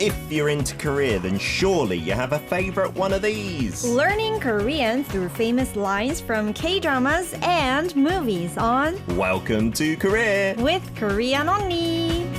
If you're into Korea, then surely you have a favorite one of these. Learning Korean through famous lines from K-dramas and movies on Welcome to Korea with Korean Unnie.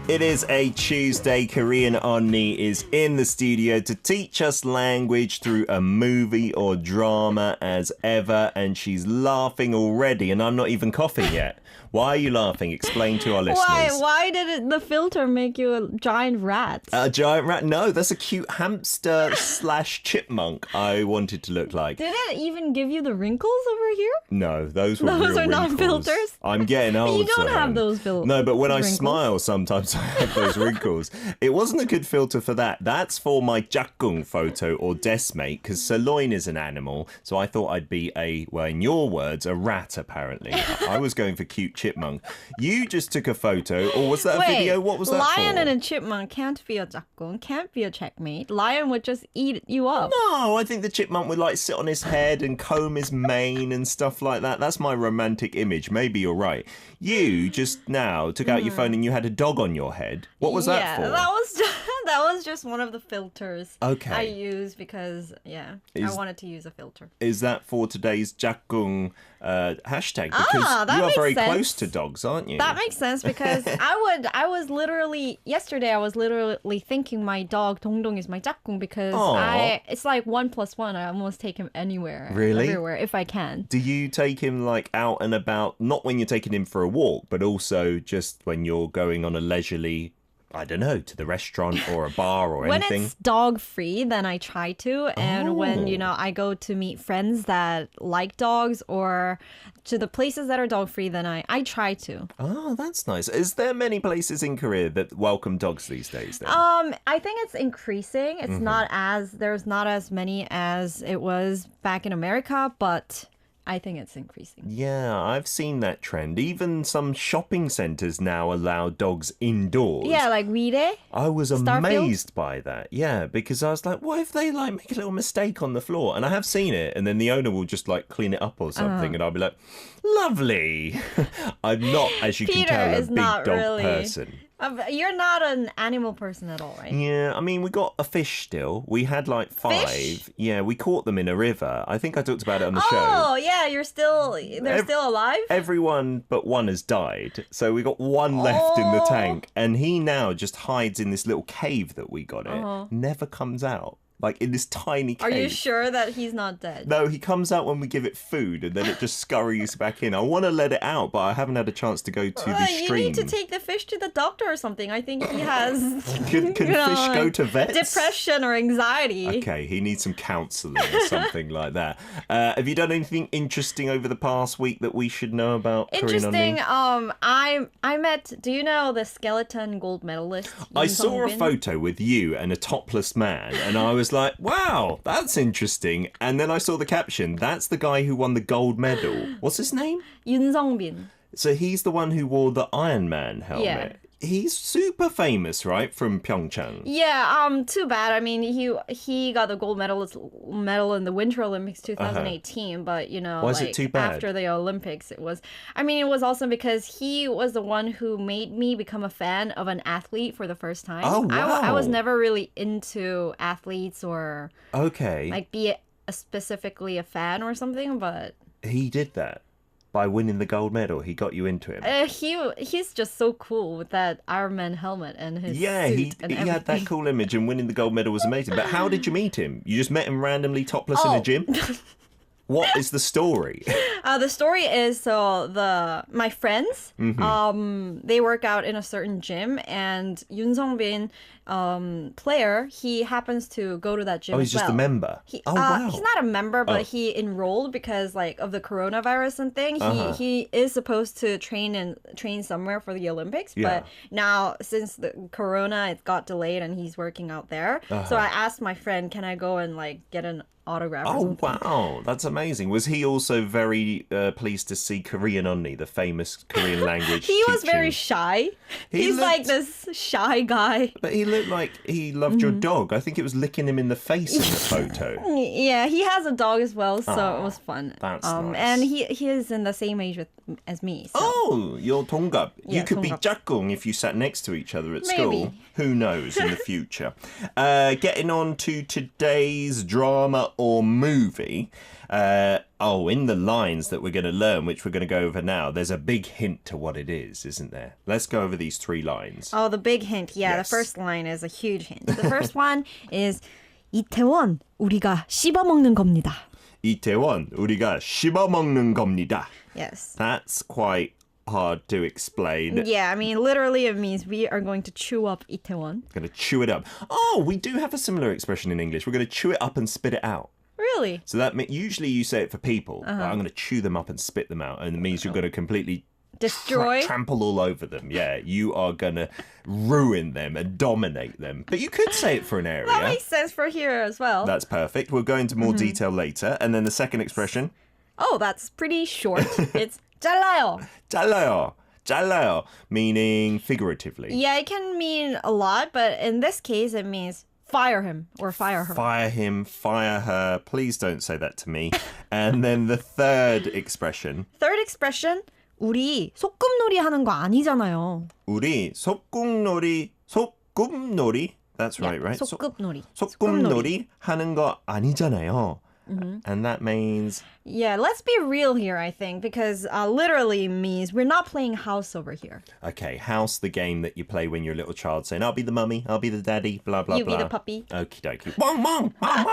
It is a Tuesday. Korean Unnie is in the studio to teach us language through a movie or drama as ever, and she's laughing already, and I'm not even coughing yet. Why are you laughing? Explain to our listeners. Why did the filter make you a giant rat? A giant rat? No, that's a cute hamster slash chipmunk I wanted to look like. Did it even give you the wrinkles over here? No, those were Those real are not wrinkles. filters. I'm getting old. You don't so have those wrinkles. No, but when I smile, sometimes I have those wrinkles. It wasn't a good filter for that. That's for my jakgung photo or deskmate, because sirloin is an animal. So I thought I'd be in your words, a rat, apparently. I was going for cute chipmunk. You just took a photo, or was that a video? What was that lion for? and a chipmunk can't be a jakgung, can't be a checkmate. Lion would just eat you up. No, I think the chipmunk would like sit on his head and comb his mane and stuff like that. That's my romantic image. Maybe you're right. You just now took out your phone and you had a dog on your head. What was that for? That was just one of the filters I used because, I wanted to use a filter. Is that for today's jakgung hashtag? Because you are very close to dogs, aren't you? That makes sense because yesterday I was literally thinking my dog Dongdong is my jakgung because it's like 1 + 1. I almost take him anywhere. Really? Everywhere if I can. Do you take him like out and about, not when you're taking him for a walk, but also just when you're going on a leisurely, I don't know, to the restaurant or a bar or anything? When it's dog free, then I try to. And when, I go to meet friends that like dogs or to the places that are dog free, then I try to. Oh, that's nice. Is there many places in Korea that welcome dogs these days then? I think it's increasing. It's there's not as many as it was back in America, but I think it's increasing. Yeah, I've seen that trend. Even some shopping centres now allow dogs indoors. Yeah, like Wire. I was amazed by that. Yeah, because I was like, what if they like make a little mistake on the floor? And I have seen it, and then the owner will just like clean it up or something, and I'll be like, lovely. I'm not, as you Peter can tell, a is big not dog really person. You're not an animal person at all, right? Yeah, I mean, we got a fish still. We had like 5. Fish? Yeah, we caught them in a river. I think I talked about it on the show. Oh, yeah, they're still alive? Everyone but one has died. So we got one left in the tank. And he now just hides in this little cave that we got it. Never comes out. Like in this tiny cave. Are you sure that he's not dead? No, he comes out when we give it food and then it just scurries back in. I want to let it out, but I haven't had a chance to go to the stream. You need to take the fish to the doctor or something. I think he has... Can fish go to vets? Depression or anxiety. Okay, he needs some counselling or something like that. Have you done anything interesting over the past week that we should know about? Interesting. I met... Do you know the skeleton gold medalist? I saw a photo with you and a topless man, and I was like, wow, that's interesting. And then I saw the caption, that's the guy who won the gold medal. What's his name? Yoon Sung-bin. So he's the one who wore the Iron Man helmet. Yeah. He's super famous, right, from Pyeongchang? Yeah, too bad. I mean, he got the gold medal in the Winter Olympics 2018, but why is it too bad? After the Olympics, it was awesome because he was the one who made me become a fan of an athlete for the first time. Oh, wow. I was never really into athletes or like be specifically a fan or something, but he did that. By winning the gold medal, he got you into him. He's just so cool with that Iron Man helmet and his suit and he had that cool image, and winning the gold medal was amazing. But how did you meet him? You just met him randomly topless in a gym? What is the story? The story is my friends, they work out in a certain gym, and Yoon Sung-bin, player, he happens to go to that gym. Oh, he's just a member. Wow. He's not a member, but he enrolled because of the coronavirus and thing. He is supposed to train somewhere for the Olympics, but now since the corona, it got delayed and he's working out there. So I asked my friend, can I go and get an autograph or Oh, something. wow. That's amazing. Was he also very pleased to see Korean Unnie, the famous Korean language He was teaching? very shy. He's like this shy guy. But he looked like he loved your dog. I think it was licking him in the face in the photo. Yeah, he has a dog as well, so it was fun. That's nice. And he is in the same age as me. So. Oh, you're 동갑. You Yeah, could be 동갑. 짝꿍 if you sat next to each other at Maybe. school. Who knows in the future? Getting on to today's drama or movie. In the lines that we're going to learn, which we're going to go over now, there's a big hint to what it is, isn't there? Let's go over these 3 lines. Oh, the big hint. Yeah, Yes. the first line is a huge hint. The first one is 이태원 우리가 씹어먹는 겁니다. 이태원, 우리가 씹어먹는 겁니다. Yes. That's quite hard to explain. Yeah, I mean, literally it means we are going to chew up Itaewon. Going to chew it up. Oh, we do have a similar expression in English. We're going to chew it up and spit it out. Really? So that usually you say it for people. I'm going to chew them up and spit them out, and it means you're going to completely Destroy? trample all over them. Yeah, you are going to ruin them and dominate them. But you could say it for an area. That makes sense for here as well. That's perfect. We'll go into more detail later. And then the second expression. Oh, that's pretty short. It's 잘라요. 잘라요. 잘라요. Meaning figuratively. Yeah, it can mean a lot, but in this case, it means fire him or fire her. Fire him, fire her. Please don't say that to me. And then the third expression. Third expression, 우리 소꿉놀이 하는 거 아니잖아요. 우리 소꿉놀이. That's right, right? 소꿉놀이. 소꿉놀이 하는 거 아니잖아요. And that means Yeah, let's be real here, I think, because literally means we're not playing house over here. okay, house, the game that you play when you're a little child, saying, I'll be the mummy, I'll be the daddy, blah, blah, You blah. be the puppy. Okie dokie. Wong, wong, wong,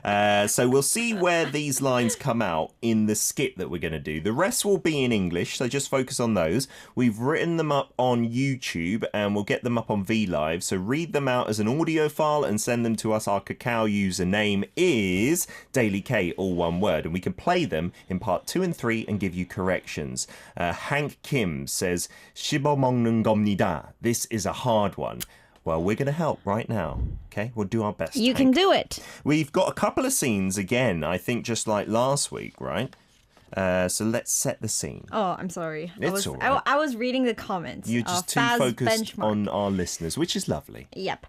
wong. So we'll see where these lines come out in the skit that we're going to do. The rest will be in English, so just focus on those. We've written them up on YouTube, and we'll get them up on VLive. So read them out as an audio file and send them to us. Our Kakao username is Daily K, all one word, and we can play them in part 2 and 3 and give you corrections. Hank Kim says, 씹어먹는 겁니다. This is a hard one. Well, we're going to help right now. Okay, we'll do our best. You Hank. can do it. We've got a couple of scenes again, I think just like last week, right? So let's set the scene. Oh, I'm sorry. It's all right. I was reading the comments. You're just too Faz focused benchmark. on our listeners, which is lovely. Yep.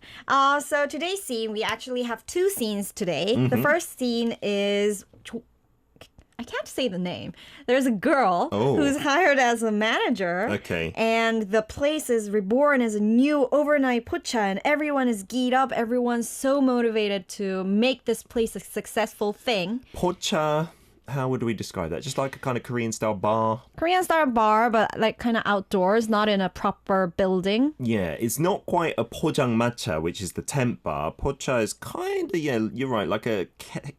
So today's scene, we actually have 2 scenes today. The first scene is... I can't say the name. There's a girl who's hired as a manager. Okay. And the place is reborn as a new overnight pucha, and everyone is geared up. Everyone's so motivated to make this place a successful thing. Pocha, how would we describe that? Just like a kind of Korean style bar? Korean style bar, but like kind of outdoors, not in a proper building. Yeah, it's not quite a 포장마차, which is the tent bar. Pocha is kind of, yeah, you're right, like a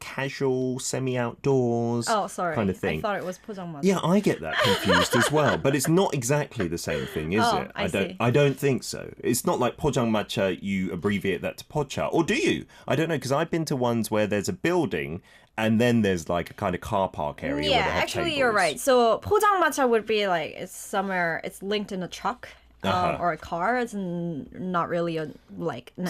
casual, semi-outdoors kind of thing. I thought it was 포장마차. Yeah, I get that confused as well, but it's not exactly the same thing, is it? I don't think so. It's not like 포장마차, you abbreviate that to pocha, or do you? I don't know, because I've been to ones where there's a building and then there's like a kind of car park area where Yeah, they have actually tables. you're right. So 포장마차 would be like it's somewhere, it's linked in a truck. Or a car. It's not really an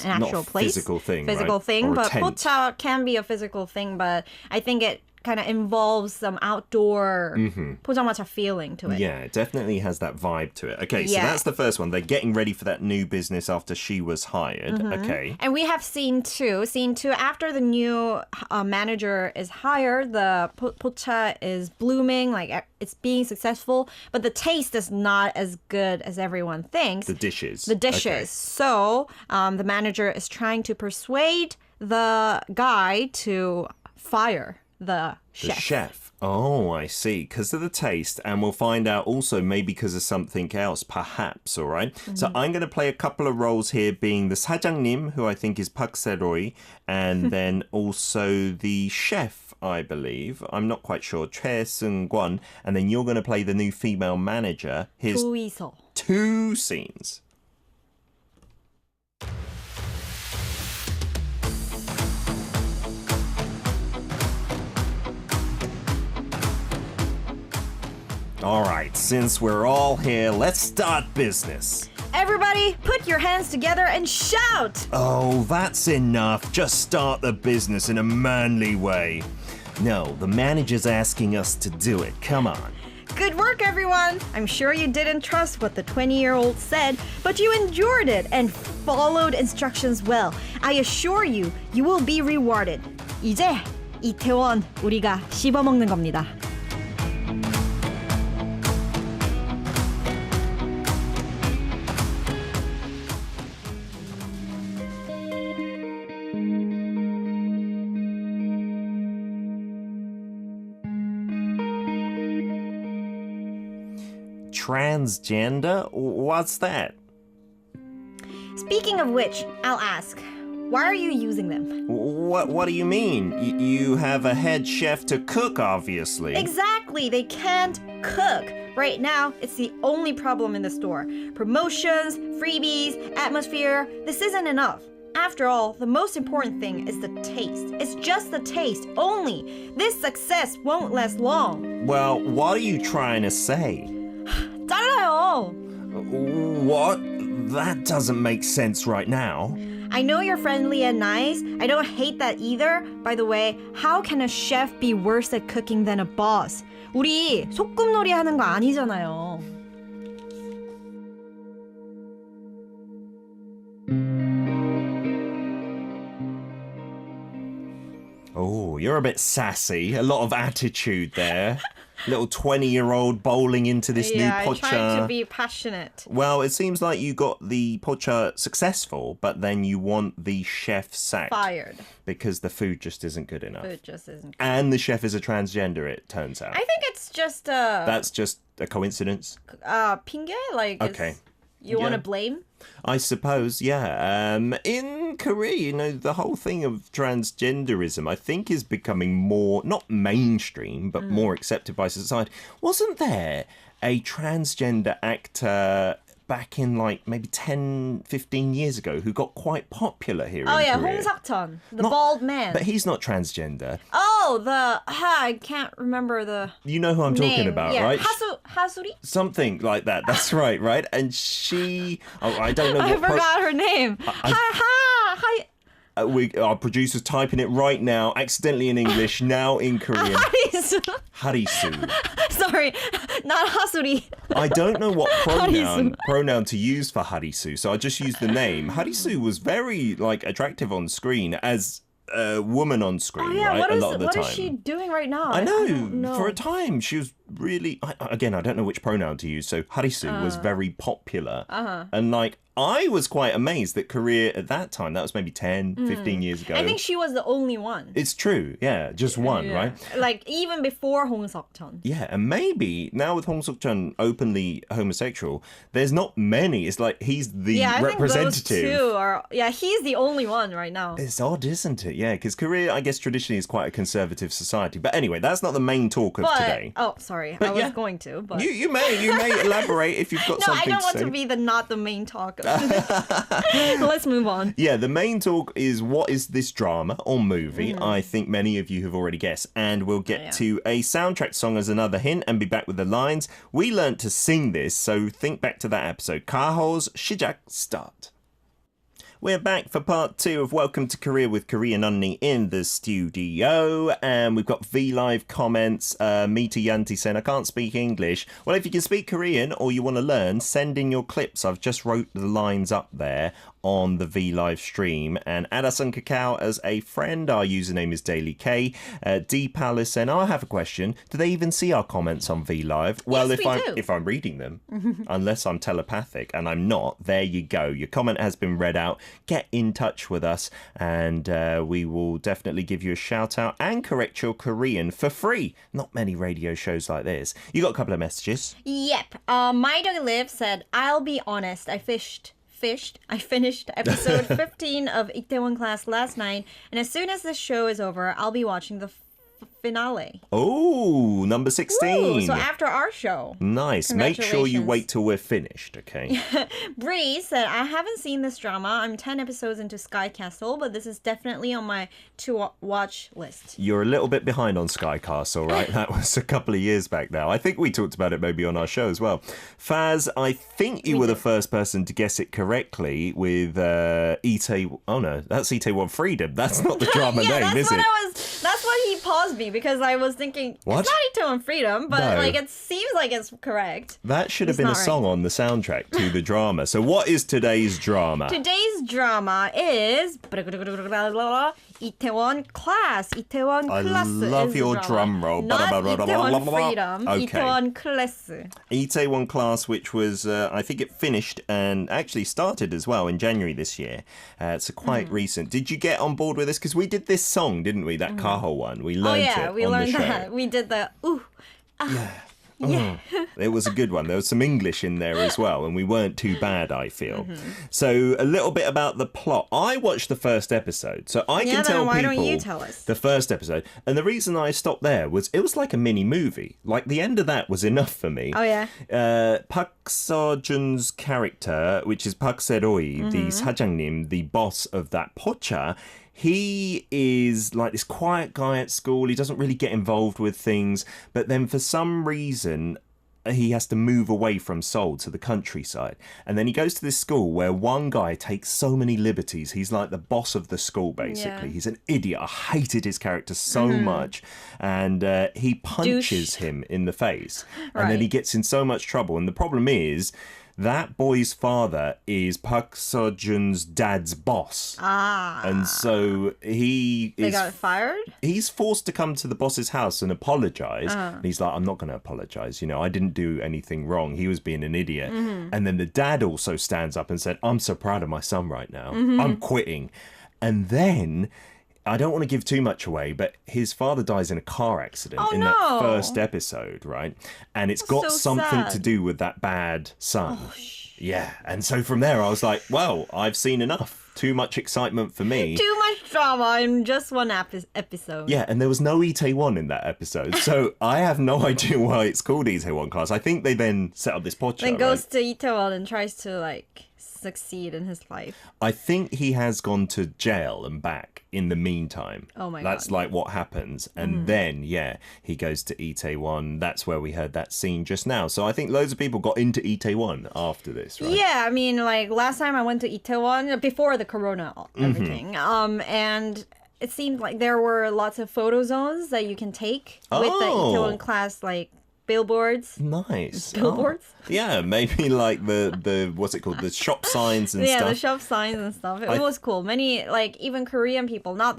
actual place. Physical thing, Physical right? thing, Or a but tent. pocha can be a physical thing, but I think it kind of involves some outdoor 포장마차 feeling to it. Yeah, it definitely has that vibe to it. Okay, so Yeah. that's the first one. They're getting ready for that new business after she was hired. Okay. And we have scene 2. Scene 2, after the new manager is hired, the pocha is blooming, like it's being successful, but the taste is not as good as everyone thinks. The dishes. The dishes. Okay. So the manager is trying to persuade the guy to fire the The chef. chef. Oh, I see. Because of the taste. And we'll find out also maybe because of something else, perhaps, all right? So I'm going to play a couple of roles here, being the 사장님, who I think is Park Se-roy, and then also the chef, I believe. I'm not quite sure. Choi Seung-kwon. And then you're going to play the new female manager. Here's 조이서. 2 scenes. All right, since we're all here, let's start business. Everybody, put your hands together and shout! Oh, that's enough. Just start the business in a manly way. No, the manager's asking us to do it. Come on. Good work, everyone! I'm sure you didn't trust what the 20-year-old said, but you endured it and followed instructions well. I assure you, you will be rewarded. 이제 이태원 우리가 씹어먹는 겁니다. Transgender? What's that? Speaking of which, I'll ask, why are you using them? What do you mean? You have a head chef to cook, obviously. Exactly, they can't cook. Right now, it's the only problem in the store. Promotions, freebies, atmosphere, this isn't enough. After all, the most important thing is the taste. It's just the taste only. This success won't last long. Well, what are you trying to say? 달라요. What? That doesn't make sense right now. I know you're friendly and nice. I don't hate that either. By the way, how can a chef be worse at cooking than a boss? 우리 소꿉놀이 하는 거 아니잖아요. Oh, you're a bit sassy. A lot of attitude there. Little 20-year-old bowling into this new Yeah, pocha. I'm trying to be passionate. Well, it seems like you got the pocha successful, but then you want the chef sacked. Fired. Because the food just isn't good enough. It just isn't. And the chef is a transgender, it turns out. I think it's just a That's just a coincidence. 핑계? Like, Okay. You want to Yeah. blame? I suppose, yeah. In Korea, you know, the whole thing of transgenderism, I think, is becoming more, not mainstream, but more accepted by society. Wasn't there a transgender actor back in like maybe 10, 15 years ago who got quite popular here Oh in yeah, Korea? 홍석천, the Not- bald man. But he's not transgender. Oh, I can't remember the You know who I'm talking name. about, Yeah, right? 하수리? Something like that. That's right, right? And she... Oh, I don't know I what... forgot her name. Hi. Our producer's typing it right now, accidentally in English, now in Korean. 하리수. Harisu. Sorry, not 하수리. I don't know what Harisu. pronoun to use for Harisu, so I just used the name. Harisu was very attractive on screen as a woman on screen, Oh yeah, right? what a is lot of the time. she doing right now? I know. don't know. For a time, she was really. Again, I don't know which pronoun to use. So Harisu was very popular, and I was quite amazed that Korea at that time. That was maybe 10, 15 years ago. I think she was the only one. It's true. Yeah, just one, Yeah. right? Like even before 홍석천. Yeah, and maybe now with Hong Suk-chun openly homosexual, there's not many. It's like he's the Yeah, I representative. think those two are. Yeah, he's the only one right now. It's odd, isn't it? Yeah, because Korea, I guess, traditionally is quite a conservative society. But anyway, that's not the main talk of today. Oh, sorry, But I was yeah. going to, but You may elaborate if you've got no, I something don't to want say. to be not the main talk. Let's move on. Yeah, the main talk is what is this drama or movie? I think many of you have already guessed. And we'll get to a soundtrack song as another hint and be back with the lines. We learnt to sing this, so think back to that episode. Kaho's 시작 start. We're back for part 2 of Welcome to Korea with Korean Unnie in the studio. And we've got V-Live comments. Mita Yanti saying, I can't speak English. Well, if you can speak Korean or you want to learn, send in your clips. I've just wrote the lines up there on the V-Live stream. And Adasan Kakao as a friend. Our username is Daily K. D Palace saying, I have a question. Do they even see our comments on V-Live? Well, Yes, we do. if I'm reading them, unless I'm telepathic, and I'm not, there you go. Your comment has been read out. Get in touch with us and we will definitely give you a shout out and correct your Korean for free. Not many radio shows like this. You got a couple of messages. Yep. My Dog Live said, I'll be honest, I finished episode 15 of Itaewon Class last night, and as soon as this show is over, I'll be watching the finale. Oh, number 16. Ooh, so after our show. Nice. Make sure you Congratulations. wait till we're finished, okay? Bree said, I haven't seen this drama. I'm 10 episodes into Sky Castle, but this is definitely on my to-watch list. You're a little bit behind on Sky Castle, right? That was a couple of years back now. I think we talked about it maybe on our show as well. Faz, I think you were the first person to guess it correctly with Itaewon. Oh no, that's Itaewon Freedom. That's not the drama name, is it? That's what he paused me because I was thinking, What? it's not Itaewon Freedom, but No. like it seems like it's correct. That should have It's been a not right. song on the soundtrack to the drama. So what is today's drama? Today's drama is Itaewon Class. Itaewon I Class love is the your drama. drum roll. Not Itaewon Freedom. Okay. Itaewon Class. Itaewon Class, which was, I think it finished and actually started as well in January this year. So quite recent. Did you get on board with this? Because we did this song, didn't we? That Kaho one. We learned it We on learned the show. that. We did the ooh. It was a good one. There was some English in there as well, and we weren't too bad, I feel. So a little bit about the plot. I watched the first episode, so I can tell why people don't you tell us? the first episode. And the reason I stopped there was it was like a mini movie. Like the end of that was enough for me. Oh, yeah? Park Seo-jun's character, which is Park Se-roi, the 사장님, the boss of that pocha, he is like this quiet guy at school. He doesn't really get involved with things. But then for some reason, he has to move away from Seoul to the countryside. And then he goes to this school where one guy takes so many liberties. He's like the boss of the school, basically. Yeah. He's an idiot. I hated his character so much. And he punches him in the face. And then he Right. gets in so much trouble. And the problem is, that boy's father is Park Seo-jun's dad's boss. And so They got fired? he's forced to come to the boss's house and apologize. And he's like, I'm not going to apologize. You know, I didn't do anything wrong. He was being an idiot. And then the dad also stands up and said, I'm so proud of my son right now. I'm quitting. And then I don't want to give too much away, but his father dies in a car accident in that no. first episode, right? And it's got so something to sad. do with that bad son. Yeah. And so from there, I was like, well, I've seen enough. Too much excitement for me. Too much drama in just one episode. Yeah, and there was no Itaewon in that episode, so I have no idea why it's called Itaewon Class. I think they then set up this pocha. Then goes to Itaewon and tries to like succeed in his life. I think he has gone to jail and back in the meantime. Oh my That's God. like what happens. And then, yeah, he goes to Itaewon. That's where we heard that scene just now. So I think loads of people got into Itaewon after this, right? Yeah, I mean, like last time I went to Itaewon before the corona everything, and it seemed like there were lots of photo zones that you can take with the Oh. Itaewon Class like billboards. Nice. Billboards? Oh. Yeah, maybe like the what's it called? The shop signs and Yeah, stuff. the shop signs and stuff. It was cool. Many, like even Korean people, not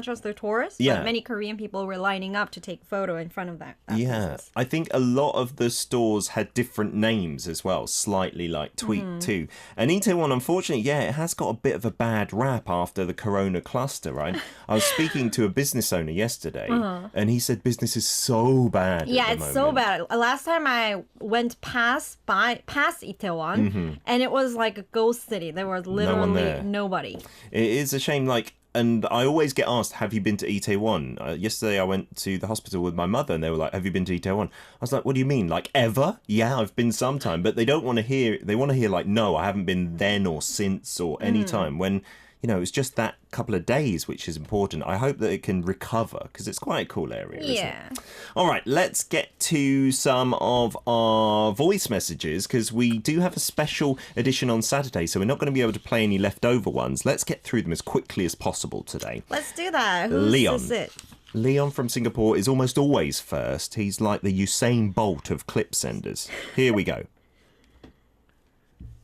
just the tourists, Yeah. but many Korean people were lining up to take photo in front of that Yeah, business. I think a lot of the stores had different names as well, slightly like tweaked too. And Itaewon, unfortunately, yeah, it has got a bit of a bad rap after the corona cluster, right? I was speaking to a business owner yesterday, and he said business is so bad. Yeah, at the it's so moment. bad. Last time I went past Itaewon, and it was like a ghost city. There was literally there. nobody. It is a shame, like, and I always get asked, have you been to Itaewon? Yesterday I went to the hospital with my mother and they were like, have you been to Itaewon? I was like, what do you mean? Like, ever? Yeah, I've been sometime. But they don't want to hear, they want to hear like, no, I haven't been then or since or any time. When, you know, it's just that couple of days, which is important. I hope that it can recover because it's quite a cool area, isn't Yeah. it? All right, let's get to some of our voice messages because we do have a special edition on Saturday, so we're not going to be able to play any leftover ones. Let's get through them as quickly as possible today. Let's do that. Who's Leon. is it? Leon from Singapore is almost always first. He's like the Usain Bolt of clip senders. Here we go.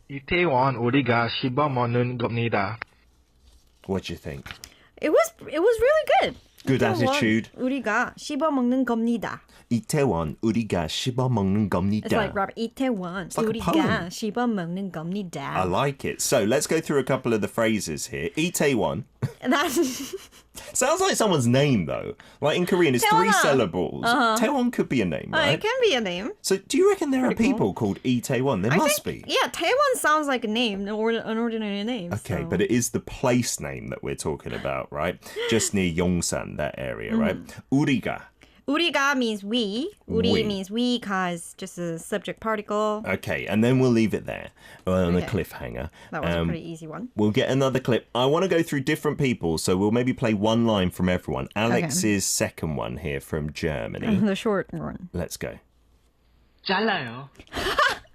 이태원 우리가 씹어먹는 겁니다. What do you think? It was really good. Good Itaewon, attitude. 우리가 씹어먹는 겁니다. 이태원 우리가 씹어먹는 겁니다. It's like Robert Itaewon. like a 우리가 poem. 씹어먹는 겁니다. I like it. So let's go through a couple of the phrases here. Itaewon. That's Sounds like someone's name, though. Like in Korean, it's three Taewon. syllables. Taewon could be a name, it right? can be a name. So do you reckon there are Pretty cool. people called Itaewon? There I must think, be. Yeah, Taewon sounds like a name, an ordinary name. Okay, so. but it is the place name that we're talking about, right? Just near Yongsan, that area, right? Uriga. 우리가 means we. 우리 We. means we cause just a subject particle. Okay, and then we'll leave it there on a Okay. cliffhanger. That was a pretty easy one. We'll get another clip. I want to go through different people, so we'll maybe play one line from everyone. Alex's second one here from Germany. The short one. Let's go. 잘라요.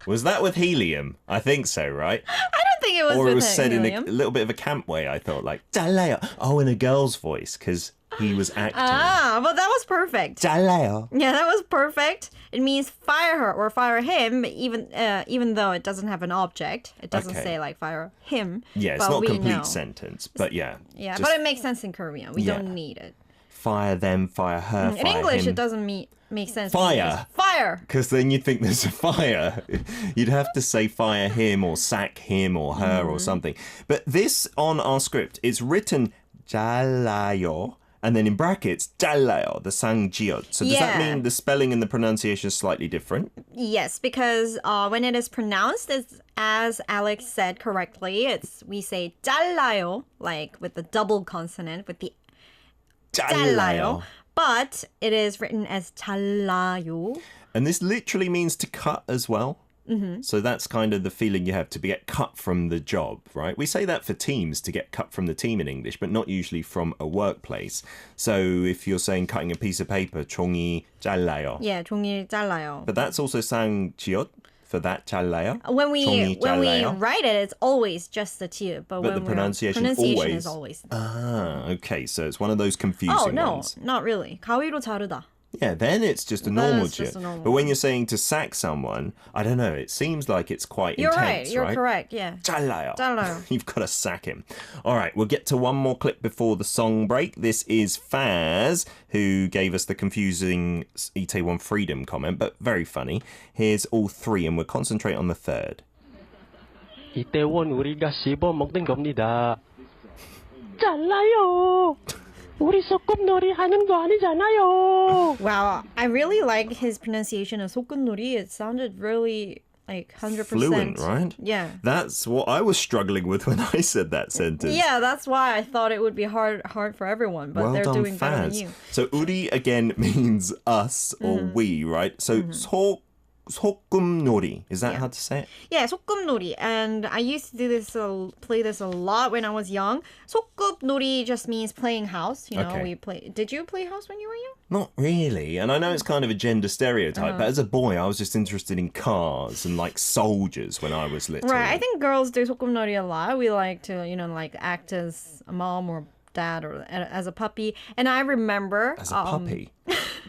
Was that with helium? I think so, right? I don't think it was Or it with was said in a helium. little bit of a camp way, I thought, like, 잘라요. Oh, in a girl's voice, because he was acting. But that was perfect. 잘라요. Yeah, that was perfect. It means fire her or fire him, even though it doesn't have an object. It doesn't Okay. say like fire him. Yeah, it's but not a we complete know. sentence, but yeah. Yeah, just but it makes sense in Korean. We Yeah. don't need it. fire them, fire her, In fire English, him. it doesn't make sense. Fire. Fire. Because then you'd think there's a fire. You'd have to say fire him or sack him or her or something. But this on our script, it's written 잘라요 and then in brackets 잘라요, the 상지읒. So does that Yeah. mean the spelling and the pronunciation is slightly different? Yes, because when it is pronounced, it's, as Alex said correctly, we say 잘라요, like with the double consonant, with the 잘라요. But it is written as 잘라요. And this literally means to cut as well. Mm-hmm. So that's kind of the feeling you have to get cut from the job, right? We say that for teams, to get cut from the team in English, but not usually from a workplace. So if you're saying cutting a piece of paper, 종이 잘라요. Yeah, 종이 잘라요. But that's also 상지읒 for that 잘라요. When we 종이 잘라요. write it, it's always just the T. But when the pronunciation is always. Ah, okay. So it's one of those confusing Oh no, ones. not really. 가위로 자르다. Yeah, then it's just a normal it's just j. a normal But when you're saying to sack someone, I don't know, it seems like it's quite You're intense, right. You're right? correct. Yeah. 잘라요. 잘라요. You've got to sack him. All right, we'll get to one more clip before the song break. This is Faz, who gave us the confusing Itaewon Freedom comment, but very funny. Here's all three, and we'll concentrate on the third. 이태원 우리가 씹어 먹는 겁니다. 잘라요. 우리 소꿉놀이 하는 거 아니잖아요. Wow, I really like his pronunciation of 소꿉놀이. It sounded really like 100%. Fluent, right? Yeah. That's what I was struggling with when I said that sentence. Yeah, that's why I thought it would be hard for everyone, but Well they're done, doing better than Faz. you. So uri again means us or we, right? So 소꿉놀이, is that how to say it? Yeah, 소꿉놀이. And I used to play this a lot when I was young. 소꿉놀이 just means playing house. You know, Okay. Did you play house when you were young? Not really. And I know it's kind of a gender stereotype, but as a boy, I was just interested in cars and like soldiers when I was little. Right. I think girls do 소꿉놀이 a lot. We like to, like act as a mom or dad or as a puppy. And I remember As a puppy?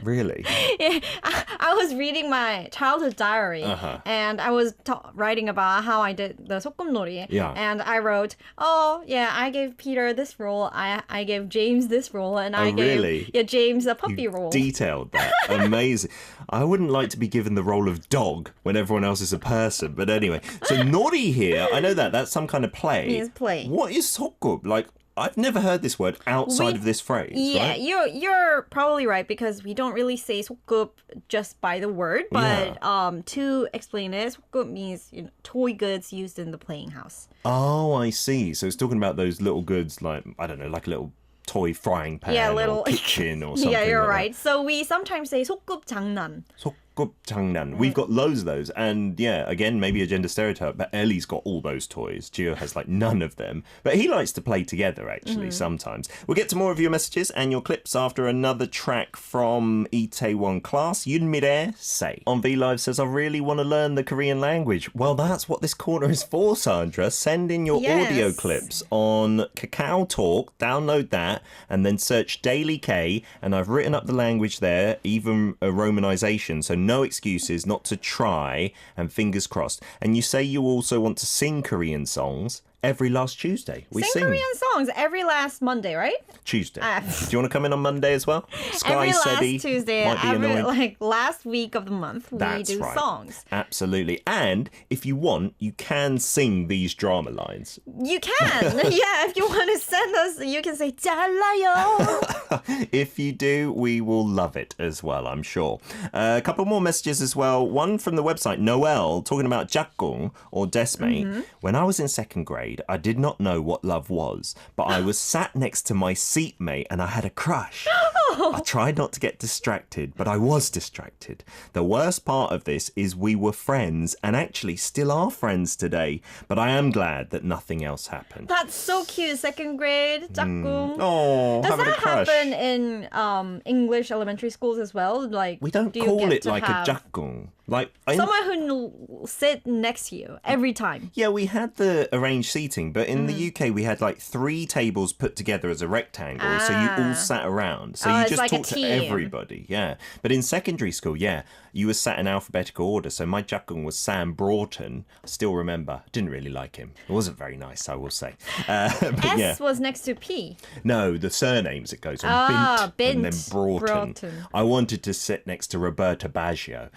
Really? I was reading my childhood diary and I was writing about how I did the 소꿉놀이. Yeah. And I wrote, I gave Peter this role. I gave James this role, and I gave really? James a puppy role. Detailed that. Amazing. I wouldn't like to be given the role of dog when everyone else is a person. But anyway, so nori here, I know that's some kind of play. Means play. What is 소꿉? Like, I've never heard this word outside of this phrase, Yeah, right? you're probably right because we don't really say 소꿉 just by the word, but to explain it, 소꿉 means toy goods used in the playing house. Oh, I see. So it's talking about those little goods like, I don't know, like a little toy frying pan or kitchen or something. Yeah, you're like right. So we sometimes say 소꿉 장난. That. 소꿉장난. We've got loads of those. And yeah, again, maybe a gender stereotype, but Ellie's got all those toys. Gio has like none of them. But he likes to play together, actually, sometimes. We'll get to more of your messages and your clips after another track from Itaewon class. Yunmire Say. On V Live says, I really want to learn the Korean language. Well, that's what this corner is for, Sandra. Send in your audio clips on Kakao Talk. Download that and then search Daily K. And I've written up the language there, even a romanization. So no excuses not to try, and fingers crossed. And you say you also want to sing Korean songs every last Tuesday. We sing Korean songs every last Monday, right? Tuesday. Do you want to come in on Monday as well? Every last Sedi Tuesday, might be annoying. last week of the month, we That's do right. songs. Absolutely. And if you want, you can sing these drama lines. You can. Yeah, if you want to send us, you can say 잘라요. If you do, we will love it as well, I'm sure. A couple more messages as well. One from the website, Noel, talking about 짝꿍 or deskmate. When I was in second grade, I did not know what love was, but I was sat next to my seatmate and I had a crush. I tried not to get distracted, but I was distracted. The worst part of this is we were friends and actually still are friends today, but I am glad that nothing else happened. That's so cute. Second grade, 짝꿍. Oh, Does having a that crush. happen in English elementary schools as well? Like, We don't do you call get it to like have a 짝꿍. Like someone who will sit next to you every time. Yeah, we had the arranged seating, but in the UK we had like 3 tables put together as a rectangle, so you all sat around. So you it's just like a talked to team. everybody, yeah. But in secondary school, yeah, you were sat in alphabetical order. So my 짝꿍 was Sam Broughton. I still remember. Didn't really like him. It wasn't very nice, I will say. But S yeah. was next to P. No, the surnames it goes on. Bint and then Bint. Broughton. Broughton. I wanted to sit next to Roberto Baggio.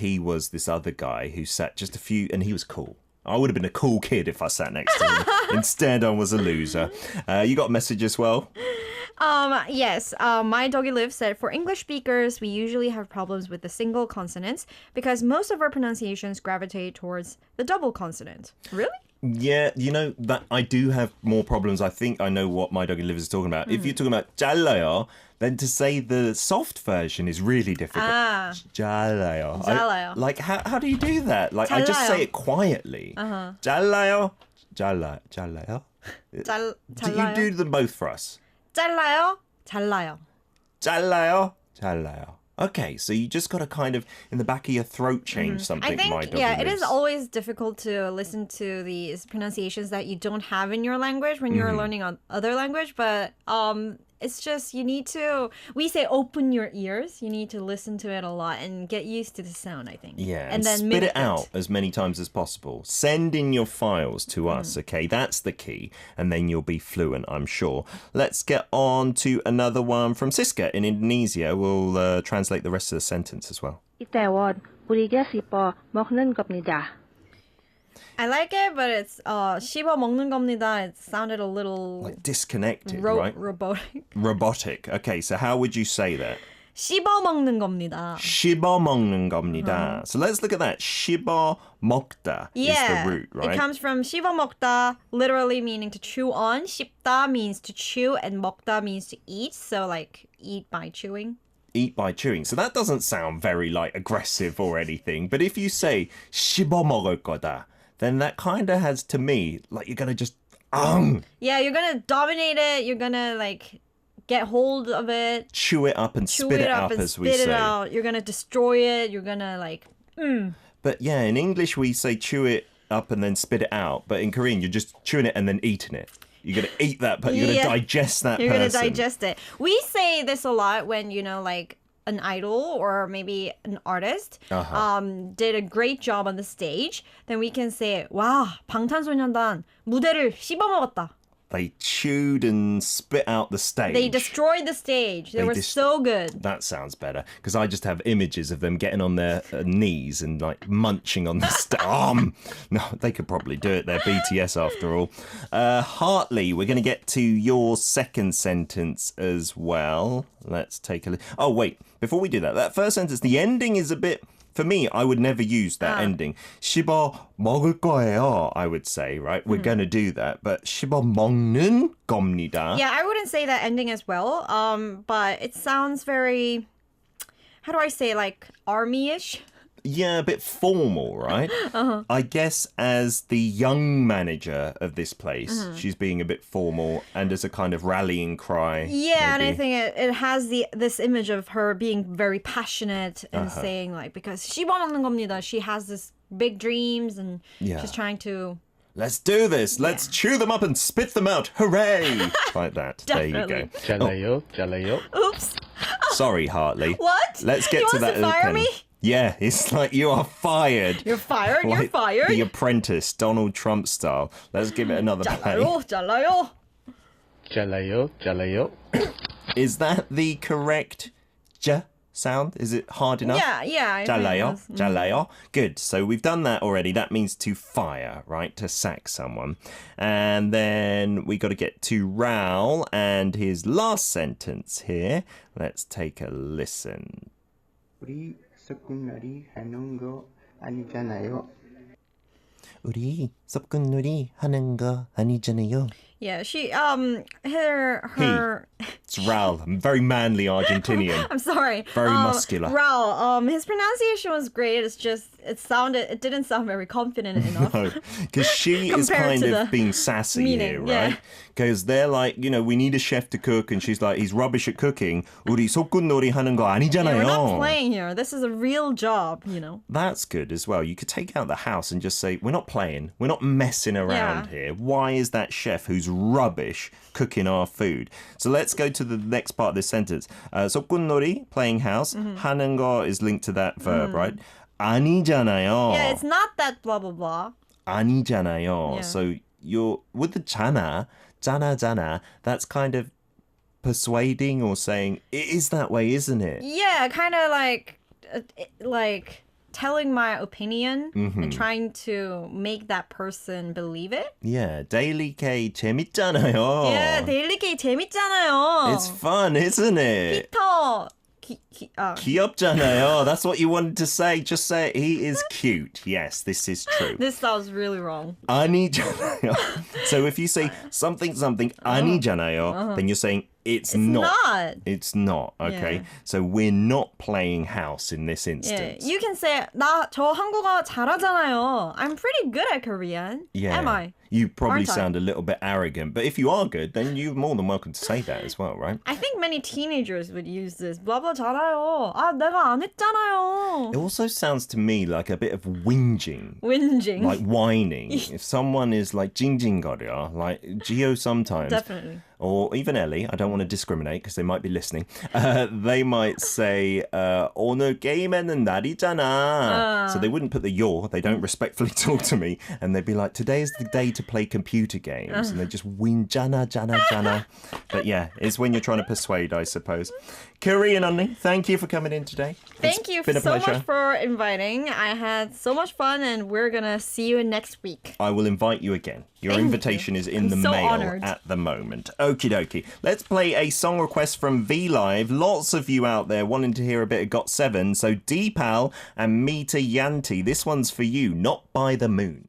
He was this other guy who sat just a few, and he was cool. I would have been a cool kid if I sat next to him. Instead, I was a loser. You got a message as well? Yes, my doggy live said for English speakers, we usually have problems with the single consonants because most of our pronunciations gravitate towards the double consonant. Really? Yeah, you know, that I do have more problems. I think I know what my doggy lives is talking about. If you're talking about 잘라요, then to say the soft version is really difficult. 잘라요. 잘라요. Like, how do you do that? Like, I just 잘라요. say it quietly. 잘라요. 잘라요. Do you do them both for us? 잘라요, 잘라요. 잘라요. 잘라요. Okay, so you just got to kind of, in the back of your throat, change something. I think, my doggy yeah, it is lives. always difficult to listen to these pronunciations that you don't have in your language when you're learning on other language. But it's just, you need to, we say open your ears. You need to listen to it a lot and get used to the sound, I think. Yeah, and then spit mimic it out as many times as possible. Send in your files to us, okay? That's the key. And then you'll be fluent, I'm sure. Let's get on to another one from Siska in Indonesia. We'll translate the rest of the sentence as well. 이태원 우리가 씹어 먹는 겁니다. I like it, but it's 씹어 먹는 겁니다. It sounded a little Like disconnected, right? robotic. Robotic. Okay, so how would you say that? 씹어 먹는 겁니다. 씹어 먹는 겁니다. So let's look at that. 씹어 먹다 is the root, right? It comes from 씹어 먹다, literally meaning to chew on. 씹다 means to chew, and 먹다 means to eat. So like eat by chewing. Eat by chewing. So that doesn't sound very like aggressive or anything. But if you say 씹어 먹을 거다, then that kind of has to me like you're gonna just Yeah, you're gonna dominate it. You're gonna like get hold of it, chew it up and chew spit it up up, and as we spit it say. out. You're gonna destroy it. You're gonna like. But yeah, in English we say chew it up and then spit it out. But in Korean you're just chewing it and then eating it. You're gonna eat that, but you're gonna Yeah. digest that You're person. gonna digest it. We say this a lot when like an idol or maybe an artist did a great job on the stage. Then we can say, "와, 방탄소년단 무대를 씹어먹었다." They chewed and spit out the stage. They destroyed the stage. They were so good. That sounds better because I just have images of them getting on their knees and like munching on the stage. No, they could probably do it. They're BTS after all. Hartley, we're going to get to your second sentence as well. Let's take a look. Oh, wait. Before we do that, that first sentence, the ending is a bit... For me, I would never use that ending. 씹어 먹을 거예요, I would say, right? We're going to do that. But 씹어 먹는 겁니다. Yeah, I wouldn't say that ending as well. But it sounds very, how do I say, like army-ish? Yeah, a bit formal, right? I guess as the young manager of this place, she's being a bit formal and as a kind of rallying cry. Yeah, and I maybe. think it has this image of her being very passionate and saying like, because 씹어먹는 겁니다. She has this big dreams and she's trying to... Let's do this. Let's chew them up and spit them out. Hooray! Like that. There you go. 잘라요, 잘라요. Oops. Sorry, Hartley. What? Let's get He to wants that. to fire Pen. me? Yeah, it's like you are fired. You're fired. You're Like fired. The Apprentice, Donald Trump style. Let's give it another play. 잘라요. 잘라요, 잘라요. Is that the correct j sound? Is it hard enough? Yeah. I think it 잘라요, was. 잘라요. Good. So we've done that already. That means to fire, right? To sack someone. And then we got to get to Raoul and his last sentence here. Let's take a listen. 우리 소꿉놀이 하는 거 아니잖아요. 우리 섭군놀이 하는 거 아니잖아요. Yeah, her It's Raul, very manly Argentinian. I'm sorry. Very muscular. Raul, his pronunciation was great. It's just it didn't sound very confident enough. No, because she is Compared kind to of the being sassy meaning, here, yeah. right? Because they're like, we need a chef to cook, and she's like, he's rubbish at cooking. 우리 소꿉놀이 하는 거 아니잖아요. We're not playing here. This is a real job, That's good as well. You could take out the house and just say, we're not playing. We're not messing around here. Why is that chef who's rubbish cooking our food? So let's go to the next part of this sentence. 소꿉놀이, playing house. 하는 거 is linked to that verb, right? 아니잖아요. Yeah, it's not that blah blah blah. 아니잖아요. Yeah. So you're with the jana, that's kind of persuading or saying, it is that way, isn't it? Yeah, kind of like telling my opinion and trying to make that person believe it. Yeah, Daily K 재밌잖아요. Yeah, 데일리 K 재밌잖아요. It's fun, isn't it? 피터 귀엽잖아요. That's what you wanted to say. Just say he is cute. Yes, this is true. This sounds really wrong. 아니잖아요. So if you say something 아니잖아요, then you're saying it's not. It's not. Okay. Yeah. So we're not playing house in this Yeah, instance. you can say 저 한국어 잘하잖아요. I'm pretty good at Korean. Yeah. Am I? You probably Aren't I? sound a little bit arrogant, but if you are good, then you're more than welcome to say that as well, right? I think many teenagers would use this. 블라블라 잘해요. 내가 안 했잖아요. It also sounds to me like a bit of whinging. Whinging. Like whining. If someone is like 징징거려, like Gio sometimes, Definitely. or even Ellie, I don't want to discriminate because they might be listening, they might say, 오늘 게임하는 날이잖아. So they wouldn't put the your, they don't respectfully talk to me, and they'd be like, today is the day to play computer games, and they just win jana. But yeah, it's when you're trying to persuade, I suppose. Korean Unnie, thank you for coming in today. Thank you been a so pleasure. much for inviting. I had so much fun, and we're gonna see you next week. I will invite you again. Your Thank invitation you. is in I'm the so mail honoured. at the moment. Okie dokie. Let's play a song request from V Live. Lots of you out there wanting to hear a bit of Got 7. So Deepal and Meeta Yanti. This one's for you, Not by the Moon.